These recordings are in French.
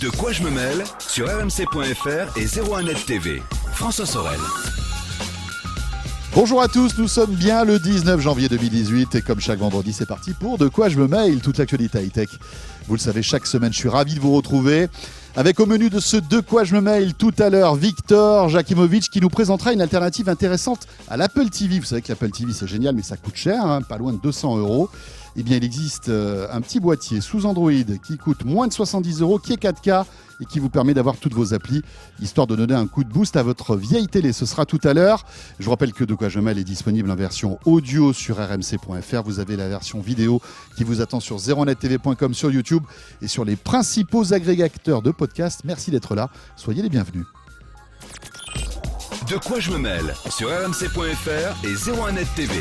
De quoi je me mêle sur rmc.fr et 01net TV. François Sorel. Bonjour à tous, nous sommes bien le 19 janvier 2018 et comme chaque vendredi, c'est parti pour De quoi je me mêle, toute l'actualité high-tech. Vous le savez, chaque semaine, je suis ravi de vous retrouver. Avec au menu de ce De quoi je me mêle tout à l'heure, Victor Jakimovic qui nous présentera une alternative intéressante à l'Apple TV. Vous savez que l'Apple TV c'est génial mais ça coûte cher, pas loin de 200 €. Eh bien il existe un petit boîtier sous Android qui coûte moins de 70 €, qui est 4K et qui vous permet d'avoir toutes vos applis, histoire de donner un coup de boost à votre vieille télé. Ce sera tout à l'heure. Je vous rappelle que De quoi je me mêle est disponible en version audio sur rmc.fr. Vous avez la version vidéo qui vous attend sur 01nettv.com, sur YouTube et sur les principaux agrégateurs de podcasts. Merci d'être là. Soyez les bienvenus. De quoi je me mêle sur rmc.fr et 01net TV.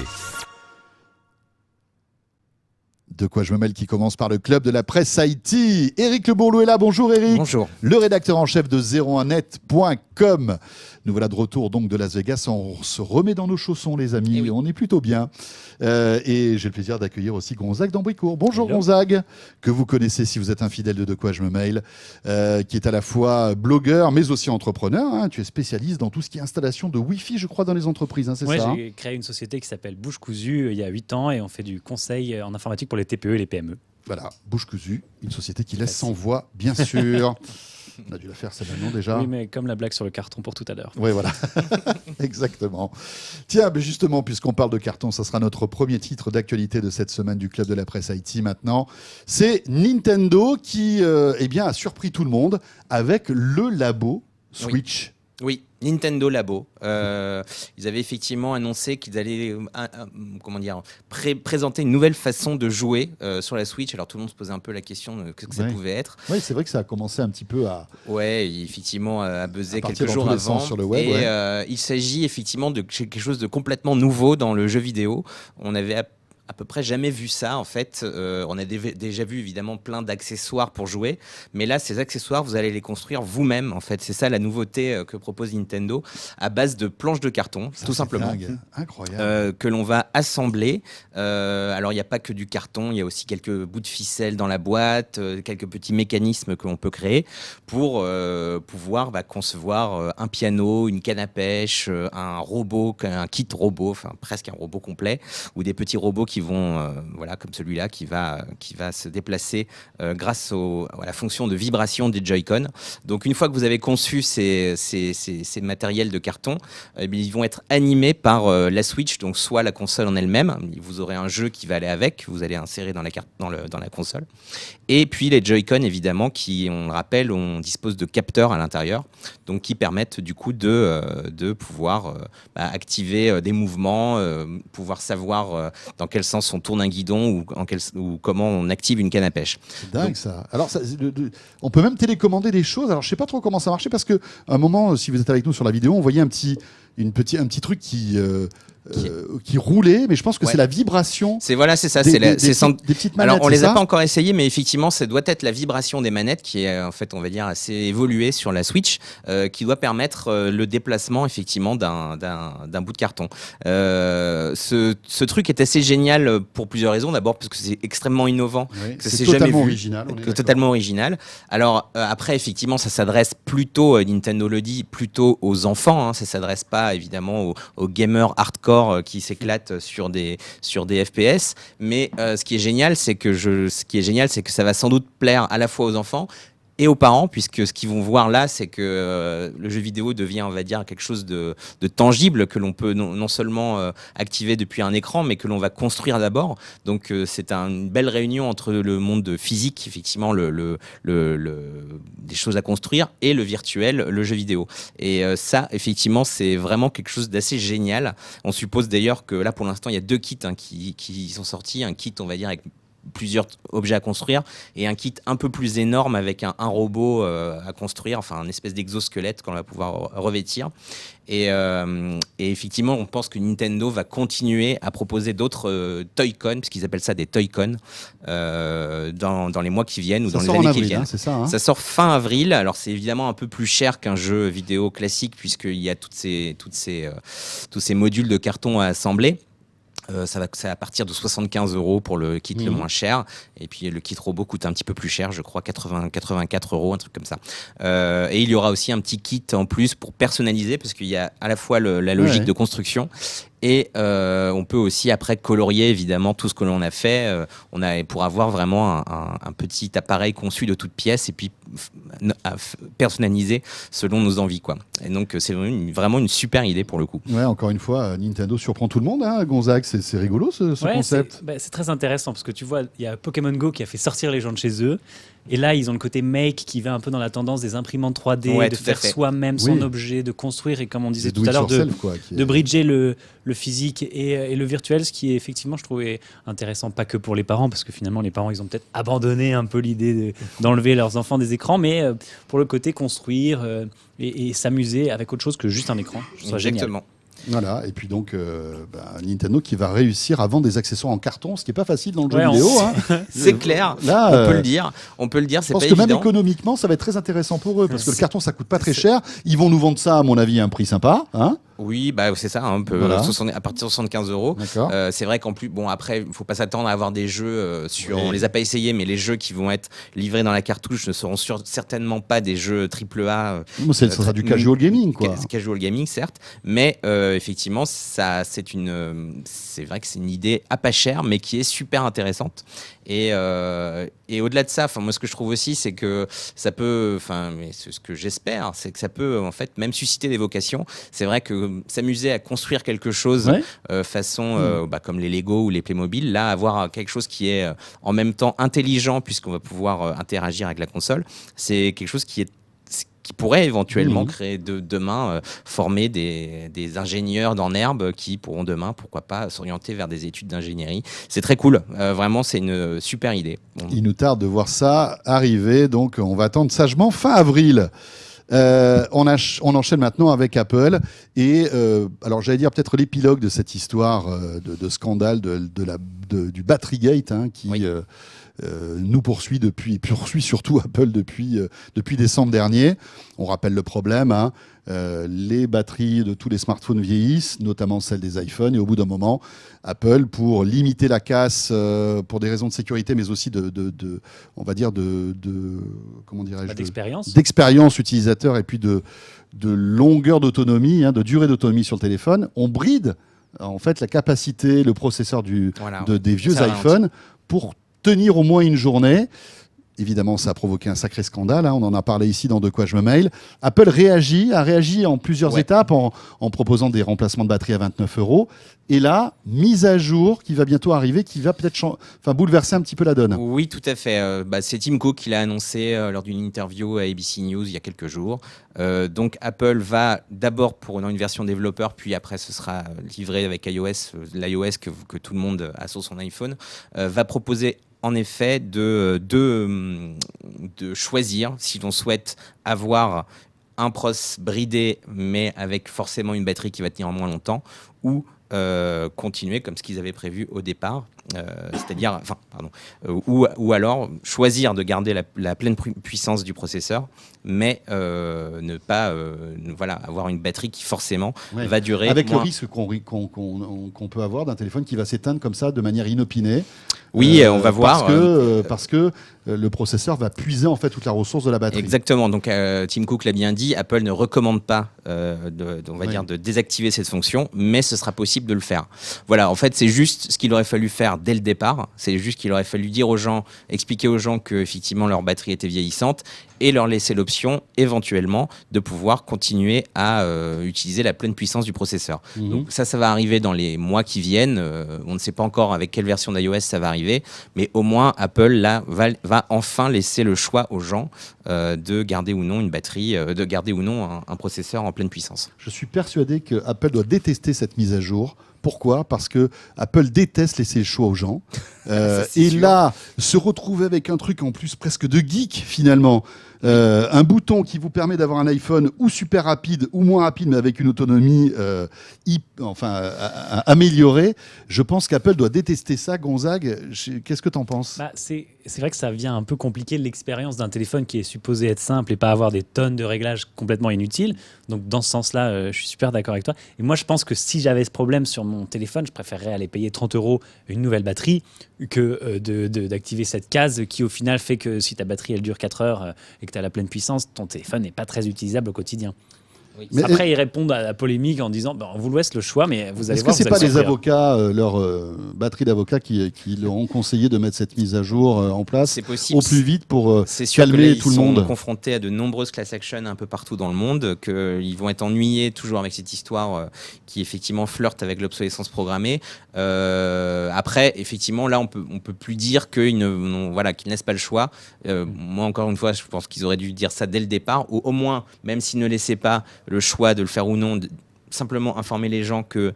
De quoi je me mêle qui commence par le club de la presse IT. Éric Le Bourlou est là. Bonjour Éric. Bonjour. Le rédacteur en chef de 01net.com. Nous voilà de retour donc de Las Vegas. On se remet dans nos chaussons les amis. Oui. On est plutôt bien. Et j'ai le plaisir d'accueillir aussi Gonzague d'Ambricourt. Bonjour Hello. Gonzague, que vous connaissez si vous êtes un fidèle de quoi je me mêle, qui est à la fois blogueur mais aussi entrepreneur. Hein. Tu es spécialiste dans tout ce qui est installation de Wi-Fi, je crois, dans les entreprises. Hein, c'est Ouais, ça j'ai créé une société qui s'appelle Bouche Cousue il y a 8 ans et on fait du conseil en informatique pour les TPE et les PME. Voilà, Bouche Cousue, une société qui laisse sans voix, bien sûr. On a dû la faire, c'est maintenant déjà. Oui, mais comme la blague sur le carton pour tout à l'heure. Oui, voilà. Exactement. Tiens, mais justement, puisqu'on parle de carton, ça sera notre premier titre d'actualité de cette semaine du Club de la Presse IT maintenant. C'est Nintendo qui a surpris tout le monde avec le labo Switch. Oui, Nintendo Labo. Ils avaient effectivement annoncé qu'ils allaient présenter une nouvelle façon de jouer sur la Switch. Alors tout le monde se posait un peu la question de ce que ça pouvait être. Oui, c'est vrai que ça a commencé un petit peu à... Ouais, effectivement, à buzzer quelques dans jours tous les avant. sens sur le web, et il s'agit effectivement de quelque chose de complètement nouveau dans le jeu vidéo. On avait à peu près jamais vu ça en fait. On a déjà vu évidemment plein d'accessoires pour jouer, mais là ces accessoires vous allez les construire vous-même en fait. C'est ça la nouveauté que propose Nintendo à base de planches de carton, Ça, tout c'est simplement, dingue. Incroyable. que l'on va assembler. Alors il n'y a pas que du carton, il y a aussi quelques bouts de ficelle dans la boîte, quelques petits mécanismes que l'on peut créer pour pouvoir concevoir un piano, une canne à pêche, un robot, un kit robot, enfin presque un robot complet, ou des petits robots qui vont, comme celui-là, qui va se déplacer grâce à la fonction de vibration des Joy-Con. Donc une fois que vous avez conçu ces matériels de carton, ils vont être animés par la Switch, donc soit la console en elle-même, vous aurez un jeu qui va aller avec, vous allez insérer dans la console, et puis les Joy-Con évidemment qui, on le rappelle, on dispose de capteurs à l'intérieur, donc qui permettent du coup de pouvoir activer des mouvements, pouvoir savoir dans quel sens on tourne un guidon ou comment on active une canne à pêche. C'est dingue ça. Alors, on peut même télécommander des choses. Alors, je sais pas trop comment ça marchait parce qu'à un moment, si vous êtes avec nous sur la vidéo, on voyait un petit truc qui roulait, mais je pense que c'est la vibration. C'est ça. Des petites manettes. Alors on les a ça pas encore essayées, mais effectivement, ça doit être la vibration des manettes qui est en fait, on va dire, assez évoluée sur la Switch, qui doit permettre le déplacement effectivement d'un bout de carton. Ce truc est assez génial pour plusieurs raisons. D'abord parce que c'est extrêmement innovant, oui, que c'est jamais totalement vu, original. totalement original. Alors après, effectivement, ça s'adresse plutôt, Nintendo le dit, plutôt aux enfants. Hein, ça s'adresse pas évidemment aux gamers hardcore qui s'éclatent sur des FPS. Mais ce qui est génial, c'est que ça va sans doute plaire à la fois aux enfants et aux parents, puisque ce qu'ils vont voir là, c'est que le jeu vidéo devient, on va dire, quelque chose de tangible que l'on peut non seulement activer depuis un écran, mais que l'on va construire d'abord. Donc c'est une belle réunion entre le monde physique, effectivement, des choses à construire, et le virtuel, le jeu vidéo. Et ça, effectivement, c'est vraiment quelque chose d'assez génial. On suppose d'ailleurs que là, pour l'instant, il y a 2 kits qui sont sortis. Un kit, on va dire, avec plusieurs objets à construire et un kit un peu plus énorme avec un robot à construire, enfin un espèce d'exosquelette qu'on va pouvoir revêtir. Et effectivement, on pense que Nintendo va continuer à proposer d'autres Toy-Con, puisqu'ils appellent ça des Toy-Con, dans les mois qui viennent ou dans les années qui viennent. C'est ça, hein. Ça sort fin avril. Alors c'est évidemment un peu plus cher qu'un jeu vidéo classique, puisqu'il y a tous ces modules de carton à assembler. C'est à partir de 75 € pour le kit le moins cher. Et puis le kit robot coûte un petit peu plus cher, je crois 84 €, un truc comme ça. Et il y aura aussi un petit kit en plus pour personnaliser, parce qu'il y a à la fois la logique de construction et on peut aussi après colorier évidemment tout ce que l'on a fait. Pour avoir vraiment un petit appareil conçu de toutes pièces et puis personnalisé selon nos envies, quoi. Et donc c'est vraiment une super idée pour le coup. Ouais, encore une fois, Nintendo surprend tout le monde, hein, Gonzague. C'est rigolo ce concept. C'est très intéressant parce que tu vois, il y a Pokémon Go qui a fait sortir les gens de chez eux. Et là, ils ont le côté make qui va un peu dans la tendance des imprimantes 3D, de faire soi-même son objet, de construire et comme on disait tout à l'heure, de bridger le physique et le virtuel, ce qui est effectivement, je trouvais intéressant, pas que pour les parents, parce que finalement, les parents, ils ont peut-être abandonné un peu l'idée d'enlever leurs enfants des écrans, mais pour le côté construire et s'amuser avec autre chose que juste un écran. Je trouve ça génial. Voilà, et puis donc Nintendo qui va réussir à vendre des accessoires en carton, ce qui n'est pas facile dans le jeu vidéo. C'est clair, là, on peut le dire, c'est pas évident. Je pense que même économiquement, ça va être très intéressent pour eux, parce que le carton, ça coûte pas très cher. Ils vont nous vendre ça, à mon avis, à un prix sympa. Hein. Oui, c'est ça, un peu, à partir de 75 €. C'est vrai qu'en plus, après, il ne faut pas s'attendre à avoir des jeux on les a pas essayés, mais les jeux qui vont être livrés dans la cartouche ne seront certainement pas des jeux AAA. Ça sera du casual gaming, quoi. Casual gaming, certes, mais effectivement, c'est vrai que c'est une idée à pas cher, mais qui est super intéressante. Et au-delà de ça, moi, ce que je trouve aussi, c'est que ça peut, mais ce que j'espère, c'est que ça peut en fait même susciter des vocations. C'est vrai que s'amuser à construire quelque chose façon comme les Lego ou les Playmobil, là, avoir quelque chose qui est en même temps intelligent, puisqu'on va pouvoir interagir avec la console, c'est quelque chose qui pourrait éventuellement créer demain, former des ingénieurs dans l'herbe qui pourront demain, pourquoi pas, s'orienter vers des études d'ingénierie. C'est très cool, vraiment c'est une super idée. Il nous tarde de voir ça arriver, donc on va attendre sagement fin avril. On enchaîne maintenant avec Apple et alors j'allais dire peut-être l'épilogue de cette histoire de scandale du Batterygate qui nous poursuit surtout Apple depuis décembre dernier. On rappelle le problème, les batteries de tous les smartphones vieillissent, notamment celles des iPhones, et au bout d'un moment, Apple, pour limiter la casse, pour des raisons de sécurité, mais aussi d'expérience utilisateur et puis de longueur d'autonomie, de durée d'autonomie sur le téléphone, on bride en fait la capacité, le processeur des vieux iPhones pour tenir au moins une journée. Évidemment, ça a provoqué un sacré scandale. On en a parlé ici dans De quoi je me mail. Apple a réagi en plusieurs étapes en proposant des remplacements de batterie à 29 €. Et là, mise à jour qui va bientôt arriver, qui va peut-être bouleverser un petit peu la donne. Oui, tout à fait. C'est Tim Cook qui l'a annoncé lors d'une interview à ABC News il y a quelques jours. Donc Apple va d'abord pour une version développeur, puis après ce sera livré avec l'iOS que tout le monde a sur son iPhone, va proposer en effet de choisir si l'on souhaite avoir un pros bridé mais avec forcément une batterie qui va tenir moins longtemps, ou continuer comme ce qu'ils avaient prévu au départ, ou alors choisir de garder la pleine puissance du processeur, mais ne pas avoir une batterie qui forcément va durer avec moins. Le risque qu'on peut avoir d'un téléphone qui va s'éteindre comme ça de manière inopinée. Oui, on va voir. Parce que le processeur va puiser en fait toute la ressource de la batterie. Exactement. Donc Tim Cook l'a bien dit, Apple ne recommande pas de désactiver cette fonction, mais ce sera possible de le faire. Voilà, en fait, c'est juste ce qu'il aurait fallu faire dès le départ. C'est juste qu'il aurait fallu expliquer aux gens que effectivement leur batterie était vieillissante et leur laisser l'option éventuellement de pouvoir continuer à utiliser la pleine puissance du processeur. Donc ça va arriver dans les mois qui viennent. On ne sait pas encore avec quelle version d'iOS ça va arriver, mais au moins Apple là va enfin laisser le choix aux gens de garder ou non une batterie, de garder ou non un processeur en pleine puissance. Je suis persuadé que Apple doit détester cette mise à jour. Pourquoi ? Parce que Apple déteste laisser le choix aux gens. Et sûr. Là, se retrouver avec un truc en plus presque de geek finalement. Un bouton qui vous permet d'avoir un iPhone ou super rapide ou moins rapide, mais avec une autonomie améliorée. Je pense qu'Apple doit détester ça. Gonzague, qu'est-ce que tu en penses ? C'est vrai que ça vient un peu compliquer l'expérience d'un téléphone qui est supposé être simple et pas avoir des tonnes de réglages complètement inutiles. Donc dans ce sens-là, je suis super d'accord avec toi. Et moi, je pense que si j'avais ce problème sur mon téléphone, je préférerais aller payer 30 € une nouvelle batterie que d'activer cette case qui au final fait que si ta batterie elle dure 4 heures et que tu as la pleine puissance, ton téléphone n'est pas très utilisable au quotidien. Oui. Après, ils répondent à la polémique en disant on vous laisse le choix, mais vous allez voir. Est-ce que c'est pas les avocats, leur batterie d'avocats qui leur ont conseillé de mettre cette mise à jour en place au plus vite pour calmer tout le monde? Ils sont confrontés à de nombreuses class actions un peu partout dans le monde, qu'ils vont être ennuyés toujours avec cette histoire qui effectivement flirte avec l'obsolescence programmée. Après, effectivement, là, on peut plus dire qu'ils ne laissent pas le choix. Moi, encore une fois, je pense qu'ils auraient dû dire ça dès le départ, ou au moins, même s'ils ne laissaient pas le choix de le faire ou non, simplement informer les gens que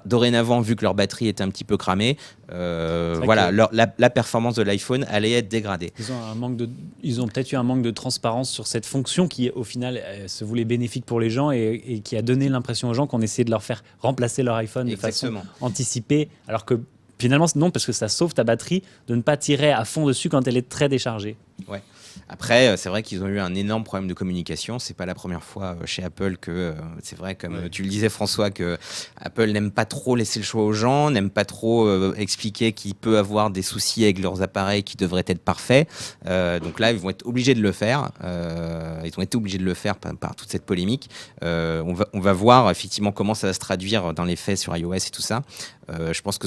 dorénavant, vu que leur batterie était un petit peu cramée, la performance de l'iPhone allait être dégradée. Ils ont peut-être eu un manque de transparence sur cette fonction qui, au final, se voulait bénéfique pour les gens et qui a donné l'impression aux gens qu'on essayait de leur faire remplacer leur iPhone de façon anticipée, alors que finalement, non, parce que ça sauve ta batterie de ne pas tirer à fond dessus quand elle est très déchargée. Ouais. Après, c'est vrai qu'ils ont eu un énorme problème de communication. C'est pas la première fois chez Apple que c'est vrai, comme tu le disais, François, que Apple n'aime pas trop laisser le choix aux gens, n'aime pas trop expliquer qu'il peut avoir des soucis avec leurs appareils qui devraient être parfaits. Donc là, ils vont être obligés de le faire. Ils ont été obligés de le faire par toute cette polémique. On va voir effectivement comment ça va se traduire dans les faits sur iOS et tout ça. Je pense que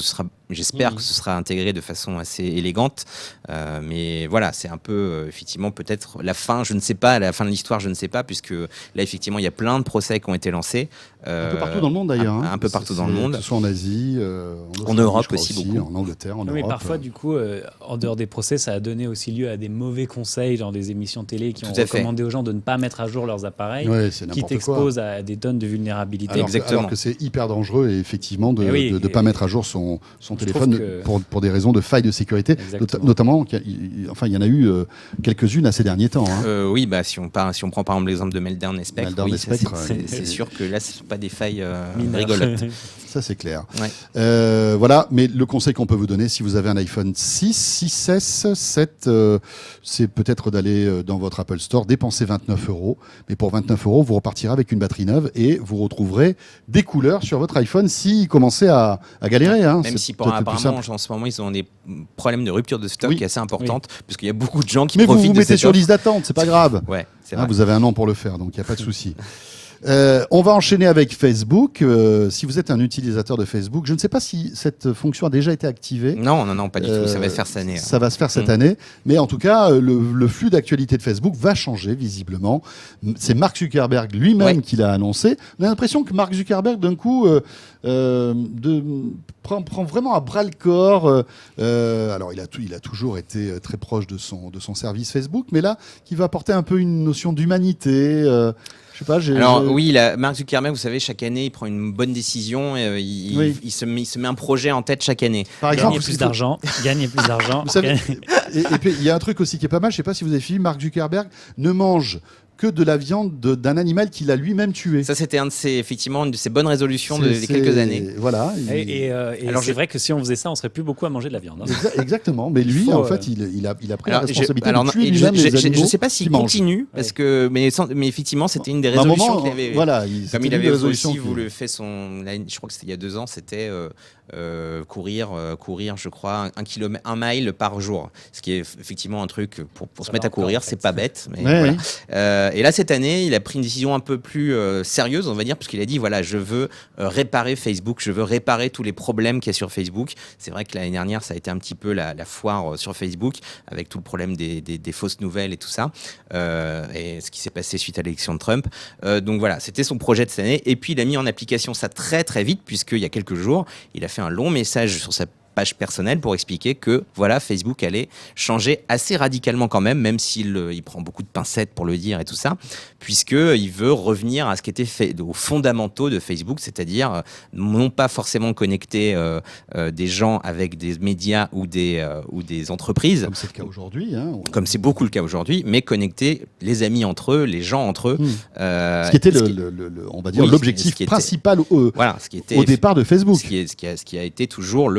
j'espère que ce sera intégré de façon assez élégante. Mais voilà, c'est un peu effectivement peut-être la fin, je ne sais pas, la fin de l'histoire, je ne sais pas, puisque là effectivement il y a plein de procès qui ont été lancés. Un peu partout dans le monde d'ailleurs. Un peu partout dans le monde. Que ce soit en Asie, en Europe aussi beaucoup. En Angleterre, en Europe. Mais parfois du coup, en dehors des procès, ça a donné aussi lieu à des mauvais conseils, genre des émissions télé qui ont recommandé aux gens de ne pas mettre à jour leurs appareils, qui t'exposent à des tonnes de vulnérabilités. Alors que c'est hyper dangereux et effectivement de ne pas mettre à jour son téléphone pour des raisons de failles de sécurité. Notamment, il y en a eu quelques-unes à ces derniers temps. Oui, si on prend par exemple l'exemple de Meltdown et Spectre, c'est sûr que là, ce ne sont pas des failles rigolotes. Ça, c'est clair. Ouais. Voilà, mais le conseil qu'on peut vous donner, si vous avez un iPhone 6, 6S, 7, c'est peut-être d'aller dans votre Apple Store, dépenser 29 €. Mais pour 29 €, vous repartirez avec une batterie neuve et vous retrouverrait des couleurs sur votre iPhone s'il commençait à galérer. Même si apparemment, en ce moment, ils ont des problèmes de rupture de stock assez importantes, parce qu'il y a beaucoup de gens qui profitent de cette offre. Mais vous mettez sur liste d'attente, c'est pas grave. Ouais, c'est vrai. Vous avez un an pour le faire, donc il n'y a pas de souci. On va enchaîner avec Facebook. Si vous êtes un utilisateur de Facebook, je ne sais pas si cette fonction a déjà été activée. Non, pas du tout. Ça va se faire cette année. Ça va se faire cette année. Mais en tout cas, le flux d'actualité de Facebook va changer visiblement. C'est Mark Zuckerberg lui-même qui l'a annoncé. On a l'impression que Mark Zuckerberg, d'un coup, prend vraiment à bras le corps. Alors, il a toujours été très proche de son service Facebook, mais là, qui va apporter un peu une notion d'humanité. Je sais pas, Mark Zuckerberg, vous savez, chaque année, il prend une bonne décision, il se met un projet en tête chaque année. Par exemple, gagner plus d'argent. Vous savez, et puis, il y a un truc aussi qui est pas mal, je sais pas si vous avez suivi, Mark Zuckerberg ne mange que de la viande d'un animal qu'il a lui-même tué. Ça, c'était une de ses bonnes résolutions de quelques années. Voilà. Alors, c'est vrai que si on faisait ça, on serait plus beaucoup à manger de la viande. Exactement. Mais lui, en fait, il a pris la responsabilité de tuer lui-même les animaux. Je ne sais pas s'il continue, parce que, mais effectivement, c'était une des résolutions qu'il avait. Voilà. Comme il avait aussi voulu faire je crois que c'était il y a 2 ans, c'était courir, je crois, 1 mile par jour. Ce qui est effectivement un truc pour se mettre à courir, c'est pas bête. Mais voilà. Et là, cette année, il a pris une décision un peu plus sérieuse, on va dire, parce qu'il a dit, voilà, je veux réparer Facebook, je veux réparer tous les problèmes qu'il y a sur Facebook. C'est vrai que l'année dernière, ça a été un petit peu la foire sur Facebook, avec tout le problème des fausses nouvelles et tout ça, et ce qui s'est passé suite à l'élection de Trump. Donc voilà, c'était son projet de cette année. Et puis, il a mis en application ça très, très vite, puisqu'il y a quelques jours, il a fait un long message sur sa page personnelle pour expliquer que voilà, Facebook allait changer assez radicalement quand même s'il prend beaucoup de pincettes pour le dire et tout ça, puisqu'il veut revenir à ce qui était fait aux fondamentaux de Facebook, c'est-à-dire non pas forcément connecter des gens avec des médias ou des entreprises. Comme c'est le cas aujourd'hui. Comme c'est beaucoup le cas aujourd'hui, mais connecter les amis entre eux, les gens entre eux. Ce qui était on va dire l'objectif principal au départ de Facebook. Ce qui a été toujours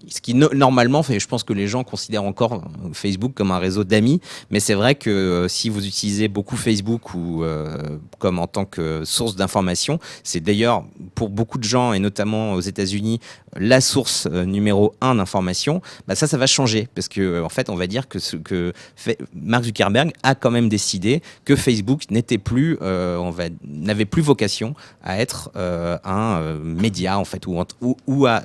ce qui normalement fait, je pense que les gens considèrent encore Facebook comme un réseau d'amis, mais c'est vrai que si vous utilisez beaucoup Facebook ou comme en tant que source d'information, c'est d'ailleurs pour beaucoup de gens et notamment aux États-Unis la source numéro 1 d'information. Ça va changer parce que en fait on va dire que Mark Zuckerberg a quand même décidé que Facebook n'était plus n'avait plus vocation à être un média en fait ou à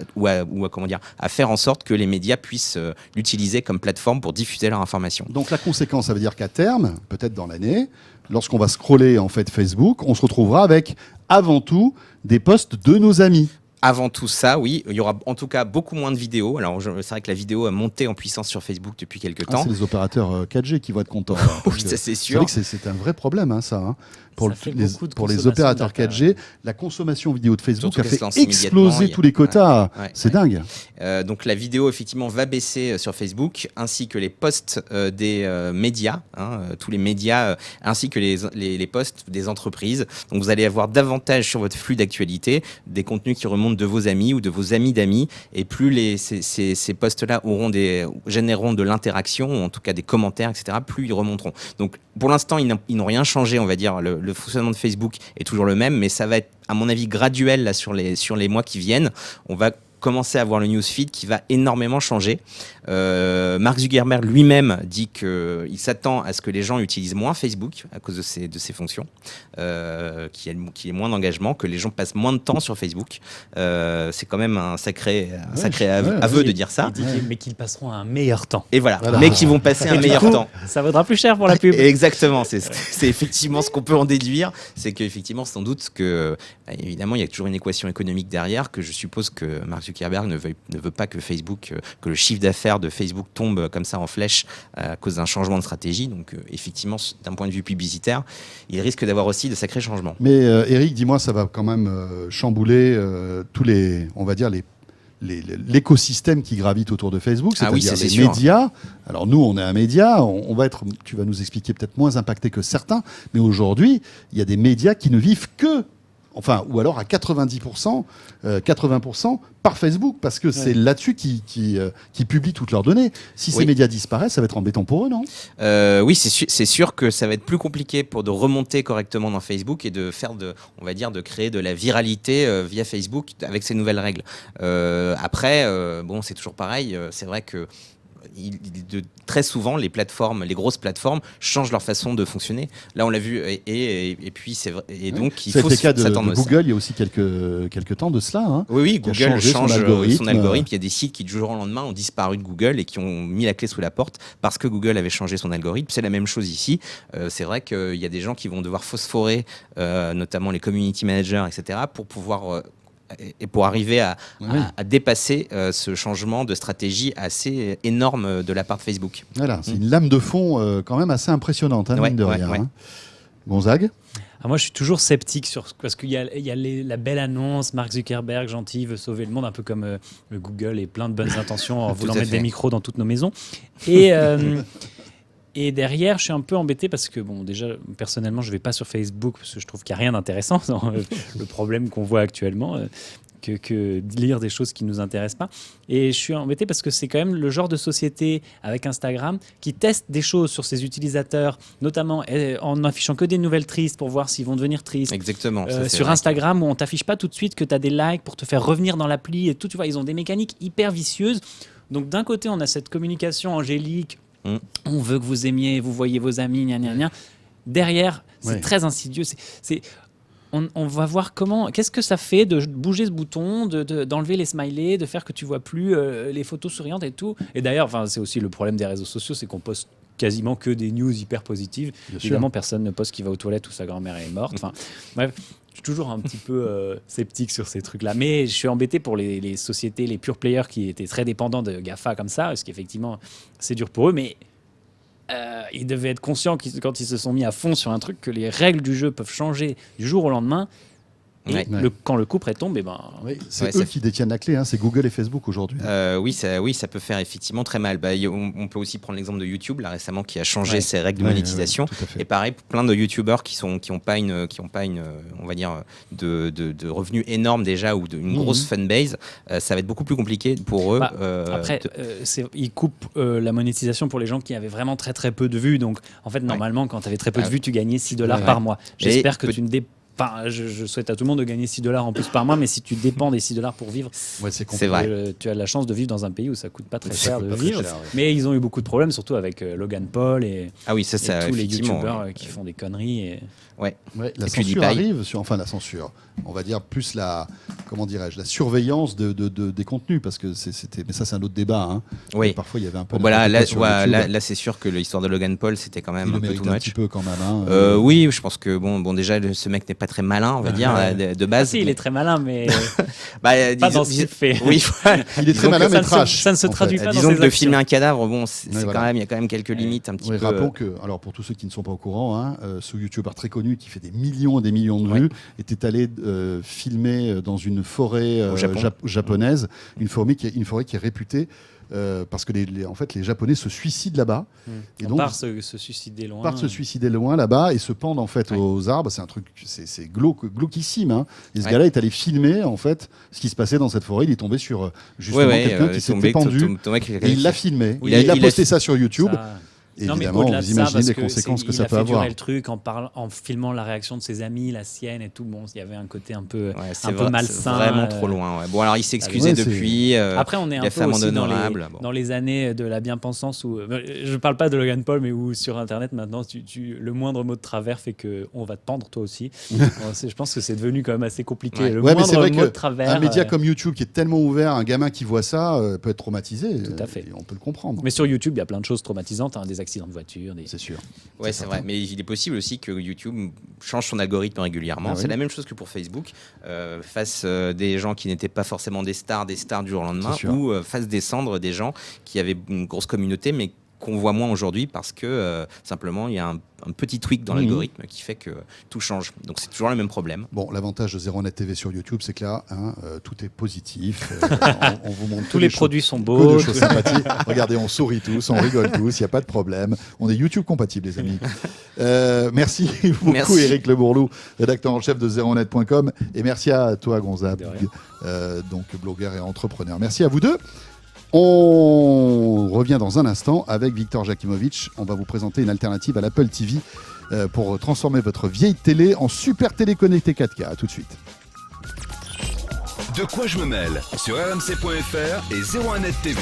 comment dire, à faire en sorte que les médias puissent l'utiliser comme plateforme pour diffuser leur information. Donc la conséquence, ça veut dire qu'à terme, peut-être dans l'année, lorsqu'on va scroller en fait Facebook, on se retrouvera avec avant tout des posts de nos amis. Avant tout ça, oui, il y aura en tout cas beaucoup moins de vidéos. Alors, c'est vrai que la vidéo a monté en puissance sur Facebook depuis quelques temps. C'est les opérateurs 4G qui vont être contents. Oui, ça c'est sûr. C'est un vrai problème, ça. Hein. Pour les opérateurs 4G, la consommation vidéo de Facebook a fait exploser tous les quotas. C'est dingue. Donc la vidéo, effectivement, va baisser sur Facebook, ainsi que les posts des médias, tous les médias, ainsi que les posts des entreprises. Donc vous allez avoir davantage sur votre flux d'actualité des contenus qui remontent de vos amis ou de vos amis d'amis, et plus ces posts-là généreront de l'interaction, ou en tout cas des commentaires, etc., plus ils remonteront. Donc pour l'instant, ils n'ont rien changé, on va dire. Le fonctionnement de Facebook est toujours le même, mais ça va être, à mon avis, graduel là, sur les mois qui viennent. On va commencer à voir le newsfeed qui va énormément changer. Mark Zuckerberg lui-même dit qu'il s'attend à ce que les gens utilisent moins Facebook à cause de ses fonctions, qu'il y ait moins d'engagement, que les gens passent moins de temps sur Facebook. C'est quand même un sacré aveu de dire ça. Mais qu'ils passeront un meilleur temps. Et voilà. Mais qu'ils vont passer un meilleur temps. Ça vaudra plus cher pour la pub. Exactement, c'est effectivement ce qu'on peut en déduire, c'est qu'effectivement, sans doute que, évidemment, il y a toujours une équation économique derrière, que je suppose que Mark Zuckerberg ne veut pas que Facebook, que le chiffre d'affaires de Facebook tombe comme ça en flèche à cause d'un changement de stratégie. Donc effectivement, d'un point de vue publicitaire, il risque d'avoir aussi de sacrés changements. Mais Eric, dis-moi, ça va quand même chambouler tous les, on va dire, l'écosystème qui gravite autour de Facebook, c'est-à-dire les médias. Alors nous, on est un média, tu vas nous expliquer peut-être moins impacté que certains, mais aujourd'hui, il y a des médias qui ne vivent que, ou alors à 90%, 80% par Facebook, parce que c'est là-dessus qu'ils publient toutes leurs données. Si ces médias disparaissent, ça va être embêtant pour eux, non ? Oui, c'est sûr que ça va être plus compliqué de remonter correctement dans Facebook et de faire de créer de la viralité via Facebook avec ces nouvelles règles. Après, c'est toujours pareil. C'est vrai que très souvent, les grosses plateformes changent leur façon de fonctionner. Là, on l'a vu, et puis c'est vrai. Et donc, il faut s'attendre à ça. Google, il y a aussi quelques temps de cela. Hein, oui, Google change son algorithme. Il y a des sites qui, du jour au lendemain, ont disparu de Google et qui ont mis la clé sous la porte parce que Google avait changé son algorithme. C'est la même chose ici. C'est vrai qu'il y a des gens qui vont devoir phosphorer, notamment les community managers, etc., pour pouvoir et pour arriver à dépasser ce changement de stratégie assez énorme de la part de Facebook. Voilà, c'est une lame de fond quand même assez impressionnante, mine de rien. Hein. Gonzague ? Moi, je suis toujours sceptique parce qu'il y a la belle annonce, Mark Zuckerberg, gentil, veut sauver le monde, un peu comme Google et plein de bonnes intentions en voulant mettre des micros dans toutes nos maisons. Et derrière, je suis un peu embêté parce que, déjà, personnellement, je ne vais pas sur Facebook parce que je trouve qu'il n'y a rien d'intéressant dans le problème qu'on voit actuellement, que de lire des choses qui ne nous intéressent pas. Et je suis embêté parce que c'est quand même le genre de société avec Instagram qui teste des choses sur ses utilisateurs, notamment en affichant que des nouvelles tristes pour voir s'ils vont devenir tristes. Exactement. Sur Instagram, où on ne t'affiche pas tout de suite que tu as des likes pour te faire revenir dans l'appli et tout. Tu vois, ils ont des mécaniques hyper vicieuses. Donc, d'un côté, on a cette communication angélique. On veut que vous aimiez, vous voyez vos amis, gna gna gna. Derrière, c'est très insidieux. On va voir qu'est-ce que ça fait de bouger ce bouton, d'enlever les smileys, de faire que tu vois plus les photos souriantes et tout. Et d'ailleurs, c'est aussi le problème des réseaux sociaux, c'est qu'on poste quasiment que des news hyper positives. Évidemment, personne ne poste qu'il va aux toilettes ou sa grand-mère est morte. Bref. Je suis toujours un petit peu sceptique sur ces trucs-là. Mais je suis embêté pour les sociétés, les pure players qui étaient très dépendants de GAFA comme ça, parce qu'effectivement, c'est dur pour eux. Mais ils devaient être conscients quand ils se sont mis à fond sur un truc que les règles du jeu peuvent changer du jour au lendemain. Et quand le couple tombe, c'est eux qui détiennent la clé, hein, c'est Google et Facebook aujourd'hui. Oui, ça peut faire effectivement très mal. On peut aussi prendre l'exemple de YouTube là récemment qui a changé ses règles de monétisation. Et pareil, plein de YouTubeurs qui ont pas une, on va dire, de revenus énormes déjà ou une grosse fanbase, ça va être beaucoup plus compliqué pour eux. Après, ils coupent la monétisation pour les gens qui avaient vraiment très très peu de vues. Donc en fait, normalement, quand tu avais très peu de vues, tu gagnais $6 par mois. J'espère que tu ne je souhaite à tout le monde de gagner $6 en plus par mois, mais si tu dépends des $6 pour vivre, c'est vrai. Tu as la chance de vivre dans un pays où ça coûte pas très cher de vivre. Mais ils ont eu beaucoup de problèmes, surtout avec Logan Paul et tous les youtubeurs qui font des conneries. La censure arrive la censure. On va dire plus la surveillance des contenus, parce que mais ça c'est un autre débat. Hein. Oui. Parfois il y avait un peu. Là c'est sûr que l'histoire de Logan Paul c'était quand même un peu too much. Un petit peu quand même. Hein, oui, je pense que déjà ce mec n'est pas très malin, on va dire de base. Si, il est très malin, mais pas dans ce qu'il fait. Oui, il est très malin mais trash. Ça ne se traduit pas dans ses disons que de actions. filmer un cadavre, il y a quand même quelques limites un petit peu. Rappelons que, alors pour tous ceux qui ne sont pas au courant, ce youtubeur très connu qui fait des millions et des millions de vues était allé filmer dans une forêt japonaise, une forêt qui est réputée parce que les Japonais se suicident là-bas. Et donc, part se suicider loin. Là-bas et se pendent en fait aux arbres. C'est un truc, c'est glauquissime. Hein. Et ce gars-là est allé filmer en fait ce qui se passait dans cette forêt. Il est tombé sur justement quelqu'un qui s'était pendu. Et il l'a filmé. Il a posté ça sur YouTube. Évidemment, vous imaginez les conséquences que ça peut avoir. Il a fait durer le truc en filmant la réaction de ses amis, la sienne et tout. Bon, il y avait un côté un peu malsain. Vraiment trop loin. Bon, alors il s'est excusé depuis. Après, on est un peu aussi dans les années de la bien-pensance où je parle pas de Logan Paul, mais où sur Internet maintenant, le moindre mot de travers fait que on va te pendre toi aussi. Je pense que c'est devenu quand même assez compliqué. Le moindre mot de travers. Un média comme YouTube qui est tellement ouvert, un gamin qui voit ça peut être traumatisé. Tout à fait. On peut le comprendre. Mais sur YouTube, il y a plein de choses traumatisantes, des accidents de voiture. C'est sûr. Ouais, c'est vrai. Mais il est possible aussi que YouTube change son algorithme régulièrement. C'est la même chose que pour Facebook. Fasse des gens qui n'étaient pas forcément des stars du jour au lendemain, ou fasse descendre des gens qui avaient une grosse communauté, mais qu'on voit moins aujourd'hui parce que simplement il y a un petit tweak dans l'algorithme qui fait que tout change. Donc c'est toujours le même problème. Bon, l'avantage de 01net TV sur YouTube, c'est que là, tout est positif. On vous montre tous les produits sont beaux, des choses sympathiques. Regardez, on sourit tous, on rigole tous, il n'y a pas de problème. On est YouTube compatible, les amis. Merci beaucoup, Éric Le Bourlou, rédacteur en chef de 01net.com, et merci à toi, Gonza, donc blogueur et entrepreneur. Merci à vous deux. On revient dans un instant avec Victor Jakimovic. On va vous présenter une alternative à l'Apple TV pour transformer votre vieille télé en super télé connectée 4K. À tout de suite. De quoi je me mêle sur rmc.fr et 01net TV.